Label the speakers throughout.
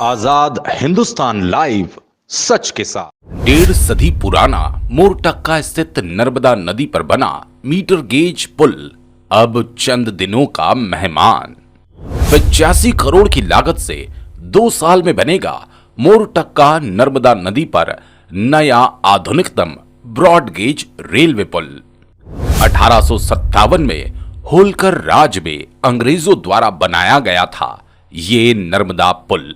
Speaker 1: आजाद Hindustan live, सच के साथ।
Speaker 2: 1.5 सदी पुराना मोरटक्का स्थित नर्मदा नदी पर बना मीटर गेज पुल अब चंद दिनों का मेहमान। 85 करोड़ की लागत से 2 साल में बनेगा मोरटक्का नर्मदा नदी पर नया आधुनिकतम ब्रॉड गेज रेलवे पुल। 1857 में होलकर राज में अंग्रेजों द्वारा बनाया गया था ये नर्मदा पुल।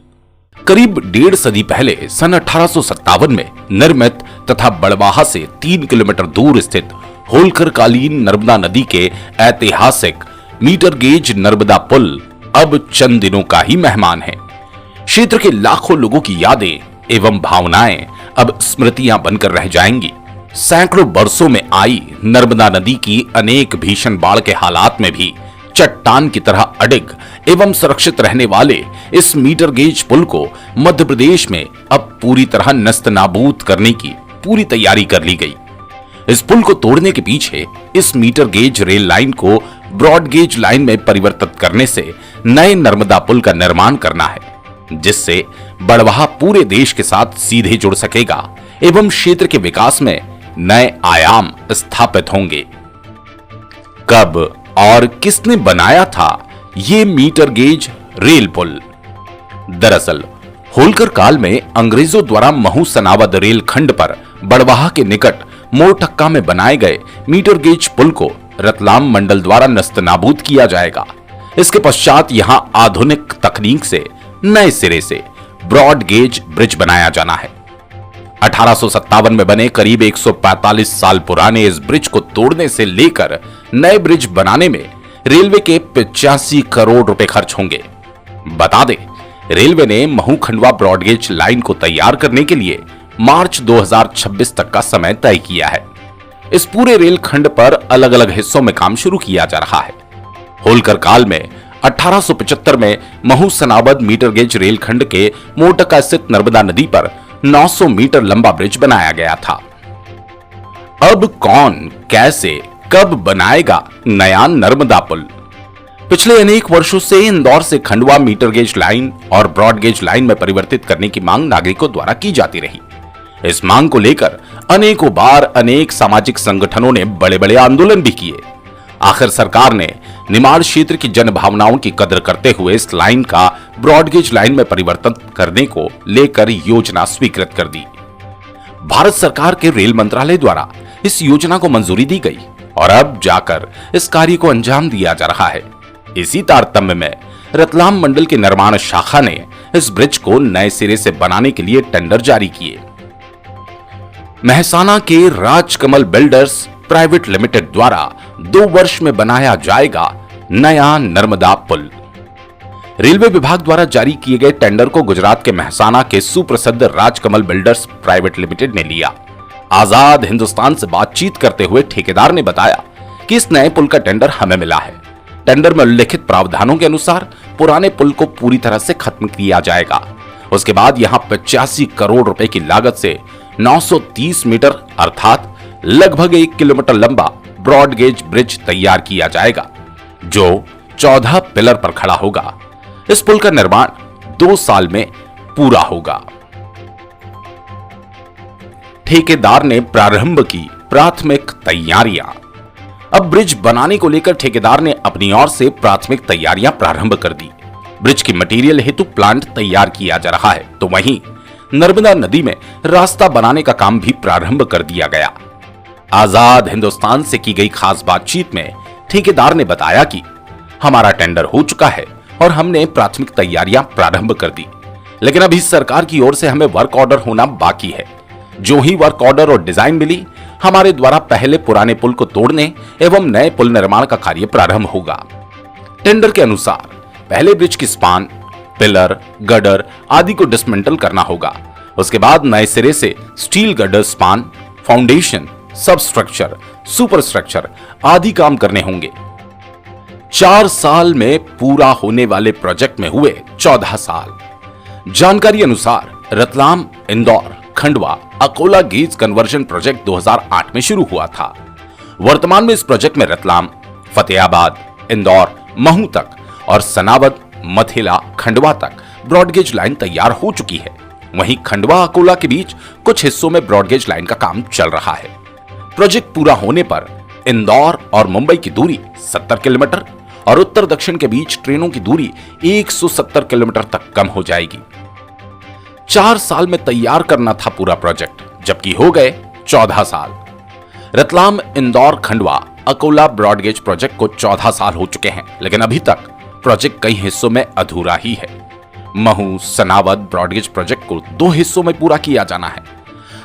Speaker 2: करीब 1.5 सदी पहले सन 1857 में निर्मित तथा बड़वाहा से 3 किलोमीटर दूर स्थित होलकर कालीन नर्मदा नदी के ऐतिहासिक मीटर गेज नर्मदा पुल अब चंद दिनों का ही मेहमान है। क्षेत्र के लाखों लोगों की यादें एवं भावनाएं अब स्मृतियां बनकर रह जाएंगी। सैकड़ों बरसों में आई नर्मदा नदी की अनेक भीषण बाढ़ के हालात में भी चट्टान की तरह अडिग एवं सुरक्षित रहने वाले इस मीटर गेज पुल को मध्य प्रदेश में अब पूरी तरह नस्तनाबूद करने की पूरी तैयारी कर ली गई। इस पुल को तोड़ने के पीछे इस मीटर गेज रेल लाइन को ब्रॉड गेज लाइन में परिवर्तित करने से नए नर्मदा पुल का निर्माण करना है, जिससे बड़वाहा पूरे देश के साथ सीधे जुड़ सकेगा एवं क्षेत्र के विकास में नए आयाम स्थापित होंगे। कब और किसने बनाया था ये मीटर गेज रेल पुल? दरअसल होलकर काल में अंग्रेजों द्वारा महू सनावद रेल खंड पर बड़वाहा के निकट मोरटक्का में बनाए गए मीटर गेज पुल को रतलाम मंडल द्वारा नस्तनाबूद किया जाएगा। इसके पश्चात यहां आधुनिक तकनीक से नए सिरे से ब्रॉड गेज ब्रिज बनाया जाना है। 1857 में बने करीब 145 साल पुराने इस ब्रिज को तोड़ने से लेकर नए ब्रिज बनाने में रेलवे के 85 करोड़ रुपए खर्च होंगे। बता दें, रेलवे ने महू खंडवा ब्रॉडगेज लाइन को तैयार करने के लिए मार्च 2026 तक का समय तय किया है। इस पूरे रेल खंड पर अलग अलग हिस्सों में काम शुरू किया जा रहा है। होलकर काल में 1875 में Mhow Sanawad metre gauge rail खंड के मोरटक्का स्थित नर्मदा नदी पर 900 मीटर लंबा ब्रिज बनाया गया था। अब कौन, कैसे, कब बनाएगा नया नर्मदा पुल? पिछले अनेक वर्षों से इंदौर से खंडवा मीटर गेज लाइन और ब्रॉड गेज लाइन में परिवर्तित करने की मांग नागरिकों द्वारा की जाती रही। इस मांग को लेकर अनेकों बार अनेक सामाजिक संगठनों ने बड़े बड़े आंदोलन भी किए। आखिर सरकार ने निमाड़ क्षेत्र की जन भावनाओं की कदर करते हुए इस लाइन का ब्रॉडगेज लाइन में परिवर्तन करने को लेकर योजना स्वीकृत कर दी। भारत सरकार के रेल मंत्रालय द्वारा इस योजना को मंजूरी दी गई और अब जाकर इस कार्य को अंजाम दिया जा रहा है। इसी तारतम्य में रतलाम मंडल के निर्माण शाखा ने इस ब्रिज को नए सिरे से बनाने के लिए टेंडर जारी किए। मेहसाना के राजकमल बिल्डर्स प्राइवेट लिमिटेड द्वारा 2 वर्ष में बनाया जाएगा नया नर्मदा पुल। रेलवे विभाग द्वारा जारी किए गए टेंडर को गुजरात के मेहसाना के सुप्रसिद्ध राजकमल बिल्डर्स प्राइवेट लिमिटेड ने लिया। आजाद हिंदुस्तान से बातचीत करते हुए ठेकेदार ने बताया कि इस नए पुल का टेंडर हमें मिला है। टेंडर में उल्लेखित प्रावधानों के अनुसार पुराने पुल को पूरी तरह से खत्म किया जाएगा। उसके बाद यहां 85 करोड़ रुपए की लागत से 930 मीटर अर्थात लगभग 1 किलोमीटर लंबा ब्रॉड गेज ब्रिज तैयार किया जाएगा, जो 14 पिलर पर खड़ा होगा। इस पुल का निर्माण 2 साल में पूरा होगा। ठेकेदार ने प्रारंभ की प्राथमिक तैयारियां। अब ब्रिज बनाने को लेकर ठेकेदार ने अपनी ओर से प्राथमिक तैयारियां प्रारंभ कर दी। ब्रिज की मटेरियल हेतु प्लांट तैयार किया जा रहा है, तो वहीं नर्मदा नदी में रास्ता बनाने का काम भी प्रारंभ कर दिया गया। आजाद हिंदुस्तान से की गई खास बातचीत में ठेकेदार ने बताया कि हमारा टेंडर हो चुका है और हमने प्राथमिक तैयारियां प्रारंभ कर दी, लेकिन अभी सरकार की ओर से हमें वर्क ऑर्डर होना बाकी है। जो ही वर्क ऑर्डर और डिजाइन मिली, हमारे द्वारा पहले पुराने पुल को तोड़ने एवं नए पुल निर्माण का कार्य प्रारंभ होगा। टेंडर के अनुसार पहले ब्रिज की स्पान, पिलर, गडर आदि को डिसमेंटल करना होगा। उसके बाद नए सिरे से स्टील गडर, स्पान, फाउंडेशन, सब स्ट्रक्चर, सुपर स्ट्रक्चर आदि काम करने होंगे। 4 साल में पूरा होने वाले प्रोजेक्ट में हुए 14 साल। जानकारी अनुसार Ratlam, Indore, Khandwa, Akola gauge conversion project 2008 में शुरू हुआ था। वर्तमान में इस प्रोजेक्ट में रतलाम, फतेहाबाद, इंदौर, महू तक और सनावद, मथेला, खंडवा तक ब्रॉडगेज लाइन तैयार हो चुकी है। वहीं खंडवा अकोला के बीच कुछ हिस्सों में ब्रॉडगेज लाइन का काम चल रहा है। प्रोजेक्ट पूरा होने पर इंदौर और मुंबई की दूरी 70 किलोमीटर और उत्तर दक्षिण के बीच ट्रेनों की दूरी 170 किलोमीटर तक कम हो जाएगी। 4 साल में तैयार करना था पूरा प्रोजेक्ट, जबकि हो गए 14 साल। रतलाम इंदौर खंडवा अकोला ब्रॉडगेज प्रोजेक्ट को 14 साल हो चुके हैं, लेकिन अभी तक प्रोजेक्ट कई हिस्सों में अधूरा ही है। महू सनावद ब्रॉडगेज प्रोजेक्ट को 2 हिस्सों में पूरा किया जाना है।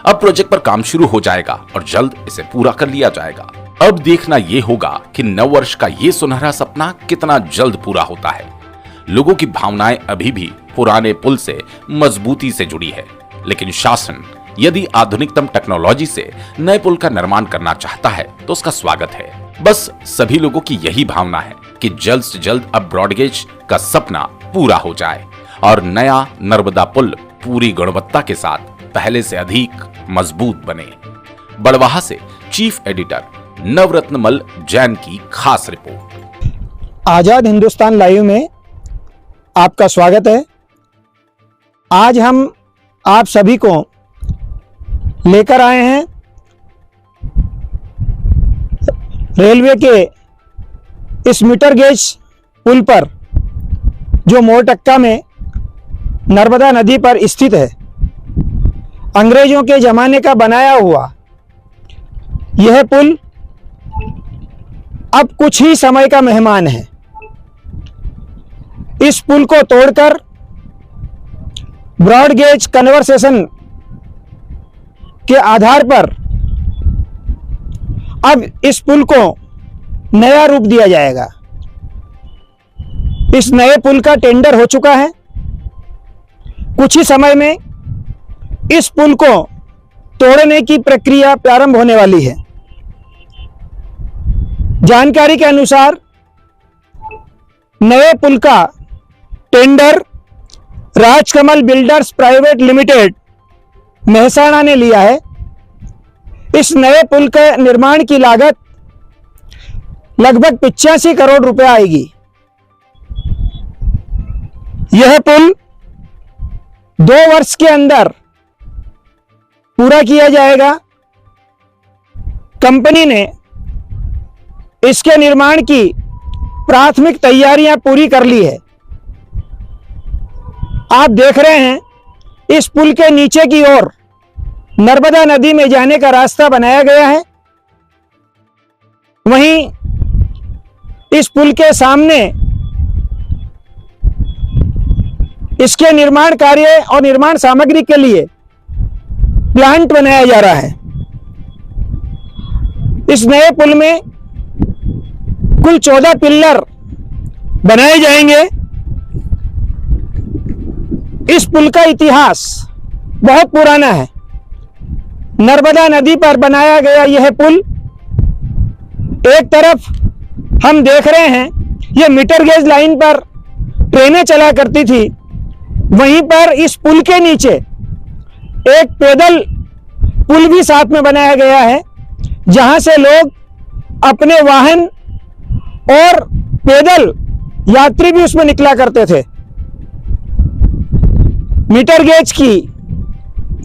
Speaker 2: अब प्रोजेक्ट पर काम शुरू हो जाएगा और जल्द इसे पूरा कर लिया जाएगा। अब देखना यह होगा कि नववर्ष का ये सुनहरा सपना कितना जल्द पूरा होता है। लोगों की भावनाएं अभी भी पुराने पुल से मजबूती से जुड़ी है, लेकिन शासन यदि आधुनिकतम टेक्नोलॉजी से नए पुल का निर्माण करना चाहता है तो उसका स्वागत है। बस सभी लोगों की यही भावना है कि जल्द से जल्द अब ब्रॉडगेज का सपना पूरा हो जाए और नया नर्मदा पुल पूरी गुणवत्ता के साथ पहले से अधिक मजबूत बने। बड़वाहा से चीफ एडिटर नवरत्नमल जैन की खास रिपोर्ट।
Speaker 3: आजाद हिंदुस्तान लाइव में आपका स्वागत है। आज हम आप सभी को लेकर आए हैं रेलवे के इस मीटर गेज पुल पर, जो मोरटक्का में नर्मदा नदी पर स्थित है। अंग्रेजों के ज़माने का बनाया हुआ यह पुल अब कुछ ही समय का मेहमान है। इस पुल को तोड़कर ब्रॉड गेज कन्वर्सेशन के आधार पर अब इस पुल को नया रूप दिया जाएगा। इस नए पुल का टेंडर हो चुका है। कुछ ही समय में इस पुल को तोड़ने की प्रक्रिया प्रारंभ होने वाली है। जानकारी के अनुसार नए पुल का tender Rajkamal builders private limited Mehsana ने लिया है। इस नए पुल के निर्माण की लागत लगभग 85 करोड़ रुपए आएगी। यह पुल 2 वर्ष के अंदर पूरा किया जाएगा। कंपनी ने इसके निर्माण की प्राथमिक तैयारियां पूरी कर ली है। आप देख रहे हैं इस पुल के नीचे की ओर नर्मदा नदी में जाने का रास्ता बनाया गया है। वहीं इस पुल के सामने इसके निर्माण कार्य और निर्माण सामग्री के लिए प्लांट बनाया जा रहा है। इस नए पुल में कुल 14 पिल्लर बनाए जाएंगे। इस पुल का इतिहास बहुत पुराना है। नर्मदा नदी पर बनाया गया यह पुल, एक तरफ हम देख रहे हैं यह मीटर गेज लाइन पर ट्रेनें चला करती थी, वहीं पर इस पुल के नीचे एक पैदल पुल भी साथ में बनाया गया है, जहां से लोग अपने वाहन और पैदल यात्री भी उसमें निकला करते थे। मीटर गेज की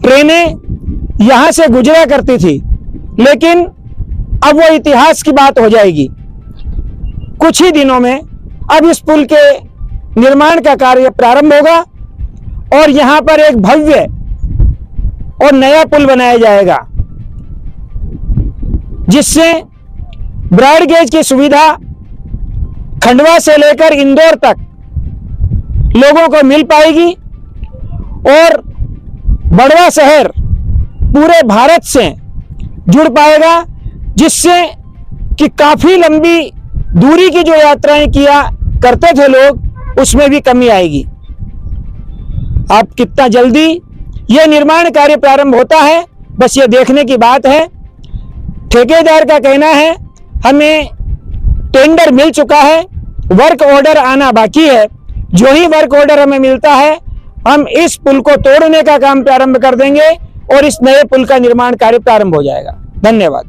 Speaker 3: ट्रेनें यहां से गुजरा करती थी, लेकिन अब वो इतिहास की बात हो जाएगी। कुछ ही दिनों में अब इस पुल के निर्माण का कार्य प्रारंभ होगा और यहां पर एक भव्य और नया पुल बनाया जाएगा, जिससे ब्रॉड गेज की सुविधा खंडवा से लेकर इंदौर तक लोगों को मिल पाएगी और बड़वा शहर पूरे भारत से जुड़ पाएगा, जिससे कि काफी लंबी दूरी की जो यात्राएं किया करते थे लोग, उसमें भी कमी आएगी। अब कितना जल्दी यह निर्माण कार्य प्रारंभ होता है, बस ये देखने की बात है। ठेकेदार का कहना है हमें टेंडर मिल चुका है, वर्क ऑर्डर आना बाकी है। जो ही वर्क ऑर्डर हमें मिलता है, हम इस पुल को तोड़ने का काम प्रारंभ कर देंगे और इस नए पुल का निर्माण कार्य प्रारंभ हो जाएगा। धन्यवाद।